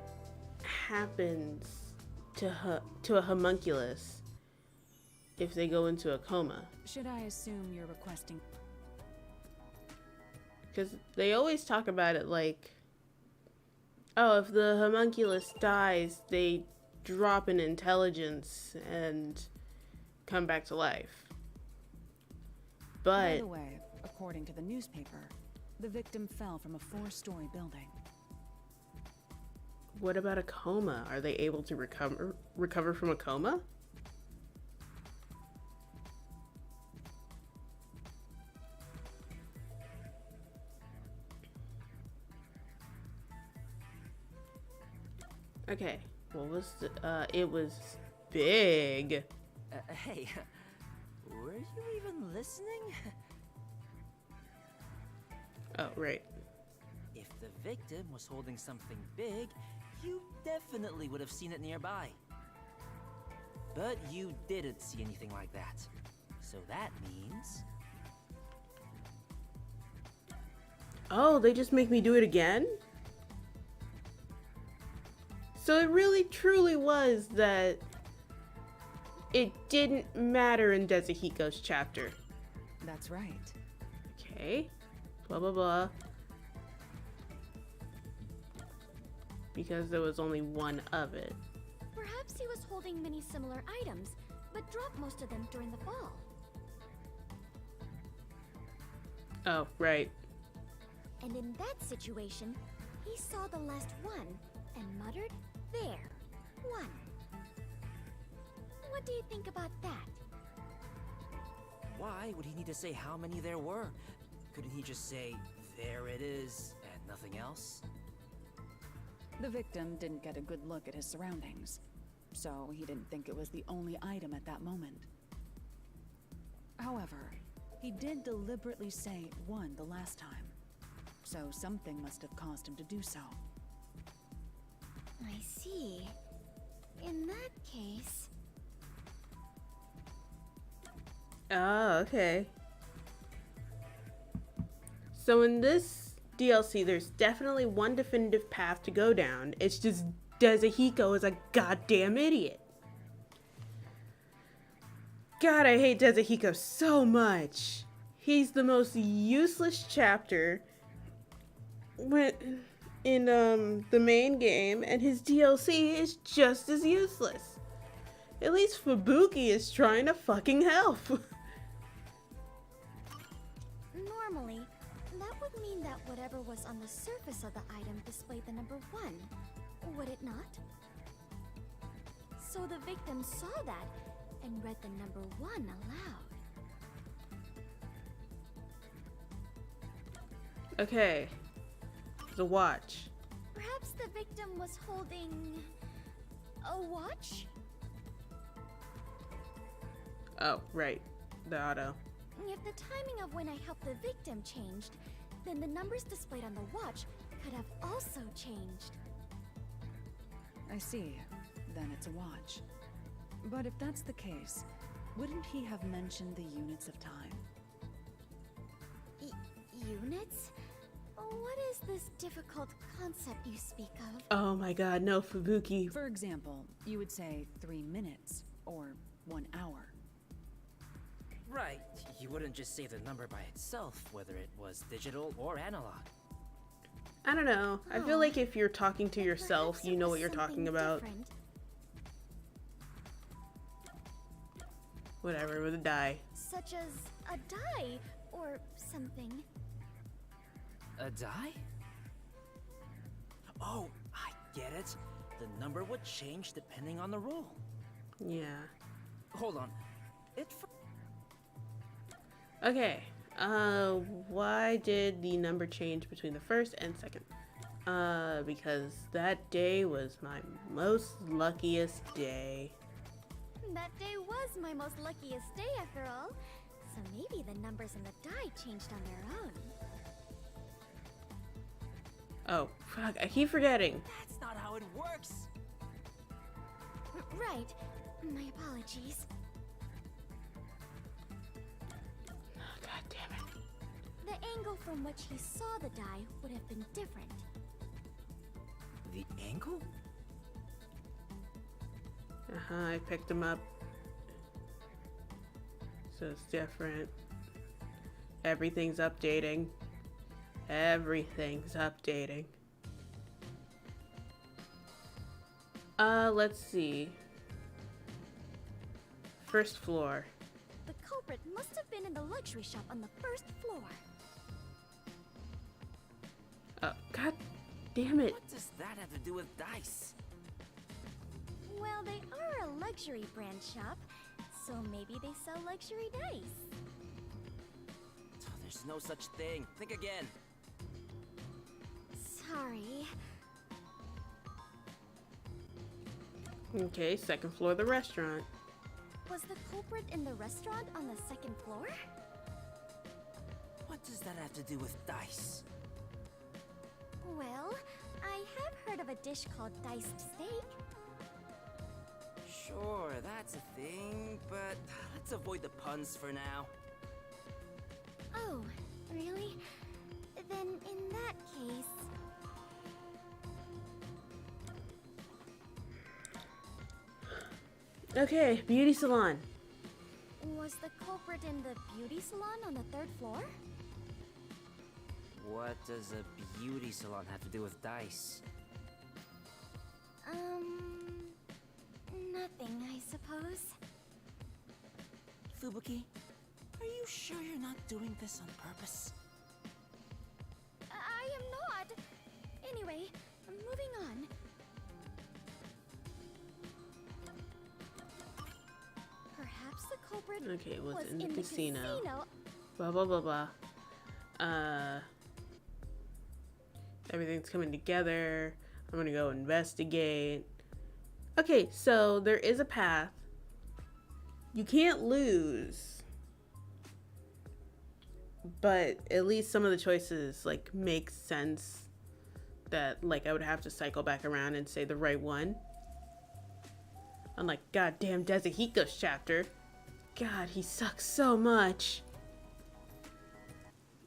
happens to a homunculus if they go into a coma? Should I assume you're requesting? Because they always talk about it like, oh, if the homunculus dies, they drop in intelligence and come back to life. By But the way, according to the newspaper, the victim fell from a 4-story building. what about a coma? Are they able to recover from a coma? Okay, what was the, it was big. Hey, were you even listening? Oh, right. If the victim was holding something big, you definitely would have seen it nearby. But you didn't see anything like that. So that means... Oh, they just make me do it again? So it really truly was that it didn't matter in Dezuhiko's chapter. That's right. Okay. Blah, blah, blah. Because there was only one of it. Perhaps he was holding many similar items, but dropped most of them during the fall. Oh, right. And in that situation, he saw the last one and muttered, "There, one." What do you think about that? Why would he need to say how many there were? Couldn't he just say, "There it is," and nothing else? The victim didn't get a good look at his surroundings, so he didn't think it was the only item at that moment. However, he did deliberately say one the last time, so something must have caused him to do so. I see. In that case... Oh, okay. So in this DLC, there's definitely one definitive path to go down. It's just Dezuhiko is a goddamn idiot. God, I hate Dezuhiko so much. He's the most useless chapter in the main game, and his DLC is just as useless. At least Fubuki is trying to fucking help. Normally, that would mean that whatever was on the surface of the item displayed the number 1, would it not? So the victim saw that and read the number 1 aloud. Okay. The watch. Perhaps the victim was holding... a watch? Oh, right. The auto. If the timing of when I helped the victim changed, then the numbers displayed on the watch could have also changed. I see. Then it's a watch. But if that's the case, wouldn't he have mentioned the units of time? Units? What is this difficult concept you speak of? Oh my god, no, Fubuki. For example, you would say 3 minutes or 1 hour. Right. You wouldn't just say the number by itself, whether it was digital or analog. I don't know. I feel like if you're talking to yourself, you know what you're talking about. Different. Whatever, with a die. Such as a die or something. A die? Oh, I get it. The number would change depending on the roll. Yeah. Hold on. Okay. Why did the number change between the first and second? Because that day was my most luckiest day. That day was my most luckiest day after all. So maybe the numbers in the die changed on their own. Oh, fuck, I keep forgetting. That's not how it works. Right. My apologies. Oh, god damn it. The angle from which he saw the die would have been different. The angle? I picked him up. So it's different. Everything's updating. Everything's updating. Let's see. First floor. The culprit must have been in the luxury shop on the first floor. Oh, god damn it. What does that have to do with dice? Well, they are a luxury brand shop, so maybe they sell luxury dice. Oh, there's no such thing. Think again. Sorry. Okay, second floor of the restaurant. Was the culprit in the restaurant on the second floor? What does that have to do with dice? Well, I have heard of a dish called diced steak. Sure, that's a thing, but let's avoid the puns for now. Oh, really? Then in that case... Okay, beauty salon. Was the culprit in the beauty salon on the third floor? What does a beauty salon have to do with dice? Nothing, I suppose. Fubuki, are you sure you're not doing this on purpose? I am not. Anyway, moving on. Perhaps the culprit Okay, it was was in the casino. casino. Blah blah blah blah. Everything's coming together. I'm gonna go investigate. Okay, so there is a path. You can't lose. But at least some of the choices like make sense that like I would have to cycle back around and say the right one. Unlike goddamn Dezuhiko's chapter. God, he sucks so much.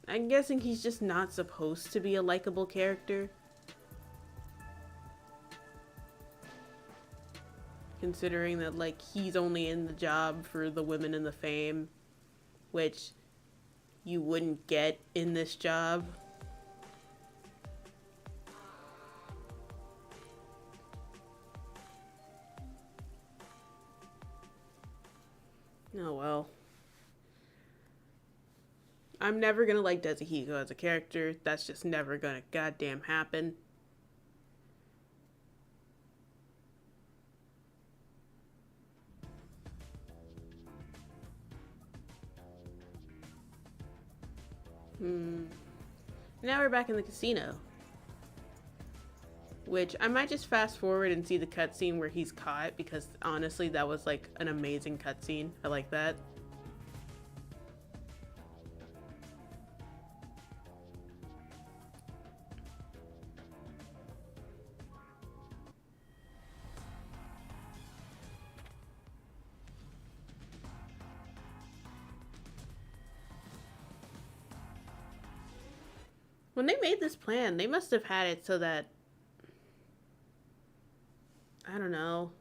I'm guessing he's just not supposed to be a likable character. Considering that, like, he's only in the job for the women and the fame, which you wouldn't get in this job. Oh well. I'm never gonna like Dezuhiko as a character. That's just never gonna goddamn happen. Now we're back in the casino. Which I might just fast forward and see the cutscene where he's caught, because honestly that was like an amazing cutscene. I like that. When they made this plan, they must have had it so that, I don't know.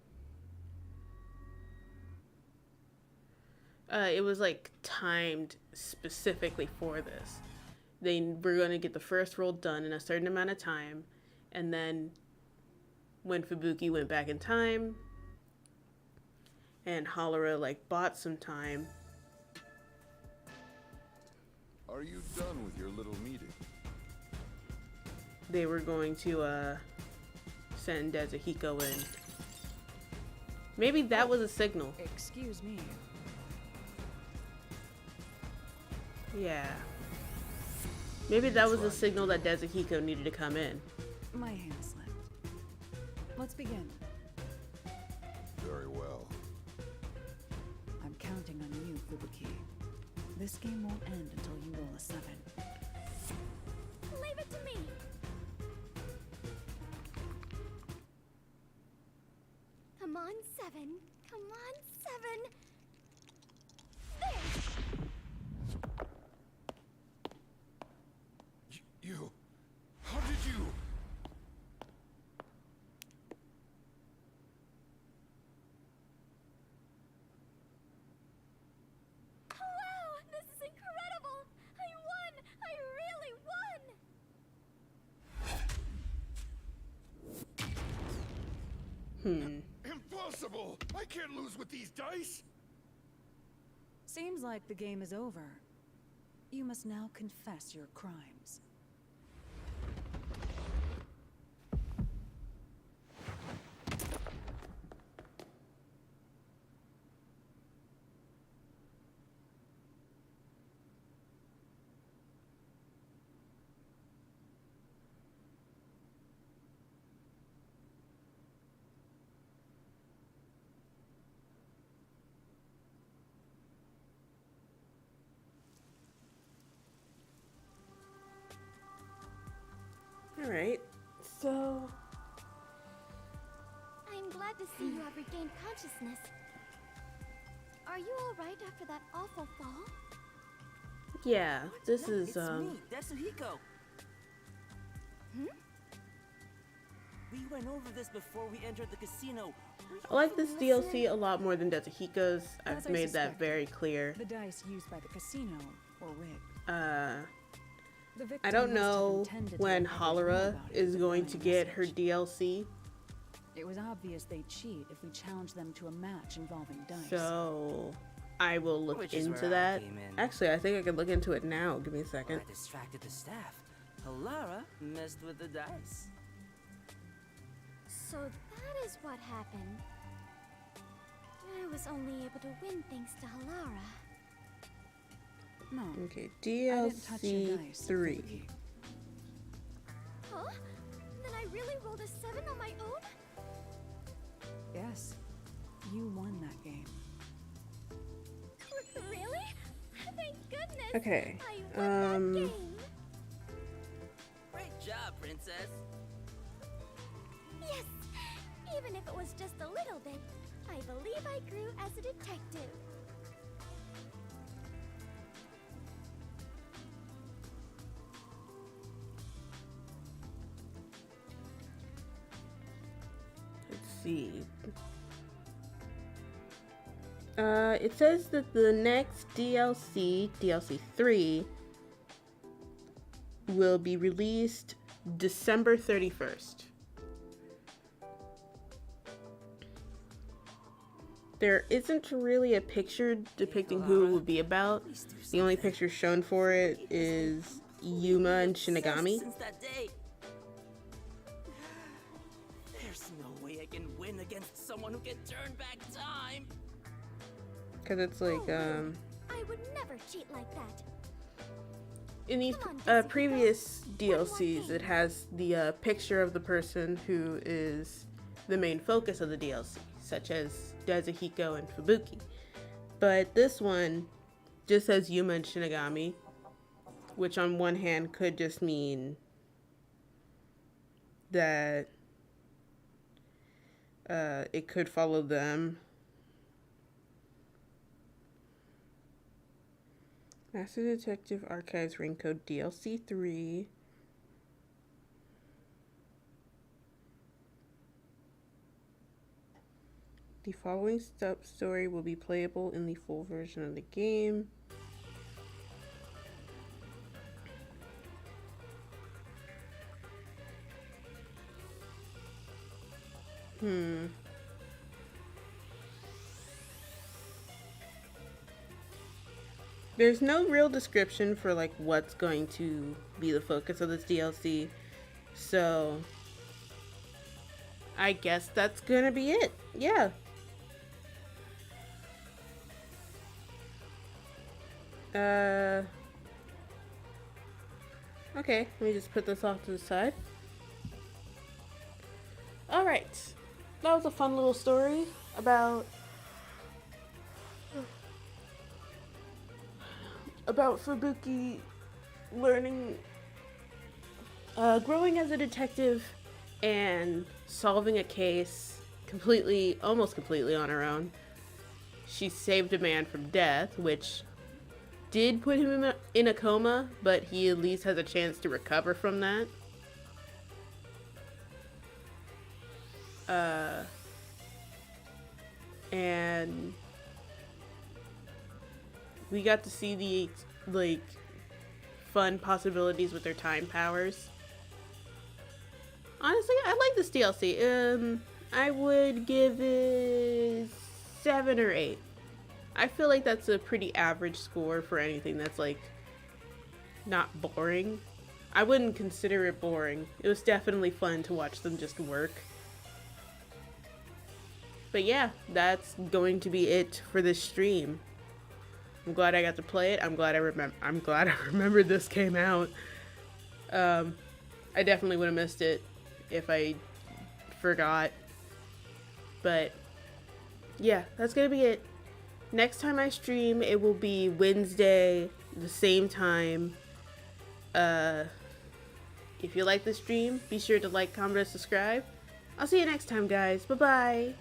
It was like timed specifically for this. They were going to get the first roll done in a certain amount of time, and then when Fubuki went back in time and Hallara like bought some time. Are you done with your little meeting? They were going to send Kazuhiko in. Maybe that was a signal. Excuse me. Yeah. Maybe that was a signal that Kazuhiko needed to come in. My hand slipped. Let's begin. Very well. I'm counting on you, Fubuki. This game won't end until you roll a 7. Leave it to me. Come on, 7. Come on, 7. There. You... How did you... Wow, this is incredible! I won! I really won! Impossible! I can't lose with these dice! Seems like the game is over. You must now confess your crimes. Alright, so... I'm glad to see you have regained consciousness. Are you alright after that awful fall? Yeah, this No, is, it's me, Kazuhiko. We went over this before we entered the casino. I like this DLC a lot more than Kazuhiko's. As I've I made that suspected, very clear. The dice used by the casino were rigged. The I victim don't must have know intended to when let others know Hallara about it is with a going to warning get her message. DLC, It was obvious they'd cheat if we challenged them to a match involving dice. so I will look Which is into where I that. came in. Actually, I think I can look into it now. Give me a Well, second. I distracted the staff. Hallara messed with the dice. So that is what happened. I was only able to win thanks to Hallara. No, Okay, I didn't touch your DLC dice, 3. Fubuki. Huh? Then I really rolled a 7 on my own? Yes, you won that game. Really? Thank goodness! Okay, I won that game! Great job, princess. Yes! Even if it was just a little bit, I believe I grew as a detective. Let's see. It says that the next DLC, DLC 3, will be released December 31st. There isn't really a picture depicting who it would be about. The only picture shown for it is Yuma and Shinigami. Since that day. There's no way I can win against someone who can turn back time. Because it's like, I would never cheat like that. in these Come on, Jessica. previous One more DLCs, thing. it has the picture of the person who is the main focus of the DLC, such as Kazuhiko and Fubuki. But this one just says Yuma and Shinigami, which on one hand could just mean that it could follow them. Master Detective Archives RAINCODE DLC 3. The following story will be playable in the full version of the game. There's no real description for like what's going to be the focus of this DLC, so I guess that's gonna be it. Yeah. Okay, let me just put this off to the side. Alright. That was a fun little story about Fubuki learning, growing as a detective and solving a case almost completely on her own. She saved a man from death, which did put him in a coma, but he at least has a chance to recover from that. And we got to see the like fun possibilities with their time powers. Honestly, I like this DLC. I would give it 7 or 8. I feel like that's a pretty average score for anything that's like not boring. I wouldn't consider it boring. It was definitely fun to watch them just work. But yeah, that's going to be it for this stream. I'm glad I got to play it. I'm glad I remembered this came out. I definitely would have missed it if I forgot. But yeah, that's gonna be it. Next time I stream, it will be Wednesday, the same time. If you like the stream, be sure to like, comment, and subscribe. I'll see you next time, guys. Bye-bye.